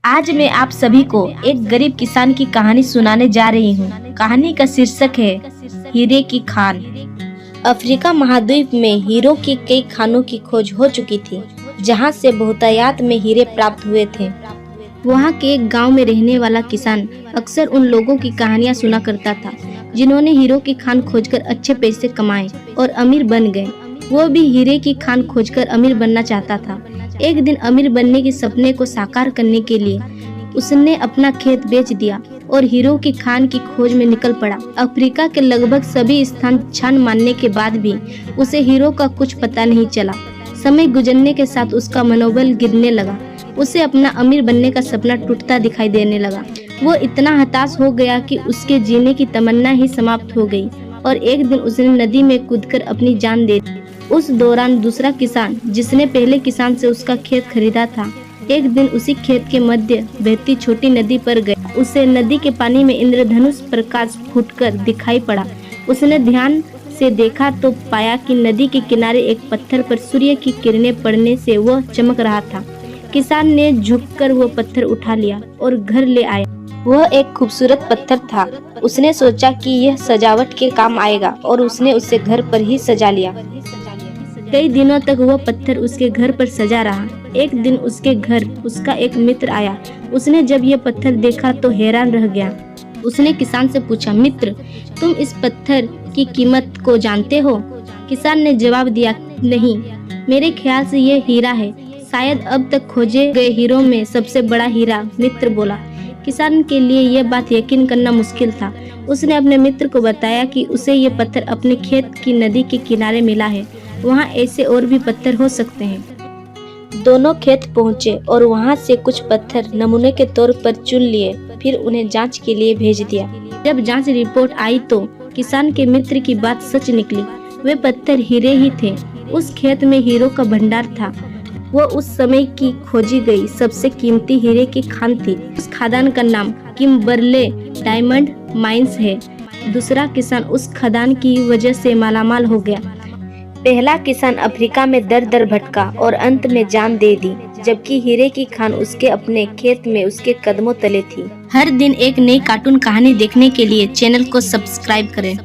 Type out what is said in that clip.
आज मैं आप सभी को एक गरीब किसान की कहानी सुनाने जा रही हूँ। कहानी का शीर्षक है हीरे की खान। अफ्रीका महाद्वीप में हीरो की कई खानों की खोज हो चुकी थी, जहाँ से बहुतायत में हीरे प्राप्त हुए थे। वहाँ के एक गांव में रहने वाला किसान अक्सर उन लोगों की कहानियाँ सुना करता था, जिन्होंने हीरो की खान खोजकर अच्छे पैसे कमाए और अमीर बन गए। वो भी हीरे की खान खोजकर अमीर बनना चाहता था। एक दिन अमीर बनने के सपने को साकार करने के लिए उसने अपना खेत बेच दिया और हीरो की खान की खोज में निकल पड़ा। अफ्रीका के लगभग सभी स्थान छान मारने के बाद भी उसे हीरो का कुछ पता नहीं चला। समय गुजरने के साथ उसका मनोबल गिरने लगा। उसे अपना अमीर बनने का सपना टूटता दिखाई देने लगा। वो इतना हताश हो गया कि उसके जीने की तमन्ना ही समाप्त हो गई और एक दिन उसने नदी में कूदकर अपनी जान दे दी। उस दौरान दूसरा किसान, जिसने पहले किसान से उसका खेत खरीदा था, एक दिन उसी खेत के मध्य बहती छोटी नदी पर गया। उसे नदी के पानी में इंद्रधनुष प्रकाश फूटकर दिखाई पड़ा। उसने ध्यान से देखा तो पाया कि नदी के किनारे एक पत्थर पर सूर्य की किरणें पड़ने से वह चमक रहा था। किसान ने झुककर वो पत्थर उठा लिया और घर ले आया। वह एक खूबसूरत पत्थर था। उसने सोचा कि यह सजावट के काम आएगा और उसने उसे घर पर ही सजा लिया। कई दिनों तक वह पत्थर उसके घर पर सजा रहा। एक दिन उसके घर उसका एक मित्र आया। उसने जब यह पत्थर देखा तो हैरान रह गया। उसने किसान से पूछा, मित्र, तुम इस पत्थर की कीमत को जानते हो? किसान ने जवाब दिया, नहीं, मेरे ख्याल से यह हीरा है, शायद अब तक खोजे गए हीरों में सबसे बड़ा हीरा। मित्र बोला। किसान के लिए यह बात यकीन करना मुश्किल था। उसने अपने मित्र को बताया कि उसे यह पत्थर अपने खेत की नदी के किनारे मिला है। वहाँ ऐसे और भी पत्थर हो सकते हैं। दोनों खेत पहुँचे और वहाँ से कुछ पत्थर नमूने के तौर पर चुन लिए, फिर उन्हें जांच के लिए भेज दिया। जब जांच रिपोर्ट आई तो किसान के मित्र की बात सच निकली। वे पत्थर हीरे ही थे। उस खेत में हीरो का भंडार था। वो उस समय की खोजी गई सबसे कीमती हीरे की खान थी। उस खदान का नाम किम्बरले डायमंड माइंस है। दूसरा किसान उस खदान की वजह से मालामाल हो गया। पहला किसान अफ्रीका में दर दर भटका और अंत में जान दे दी, जबकि हीरे की खान उसके अपने खेत में उसके कदमों तले थी। हर दिन एक नई कार्टून कहानी देखने के लिए चैनल को सब्सक्राइब करें।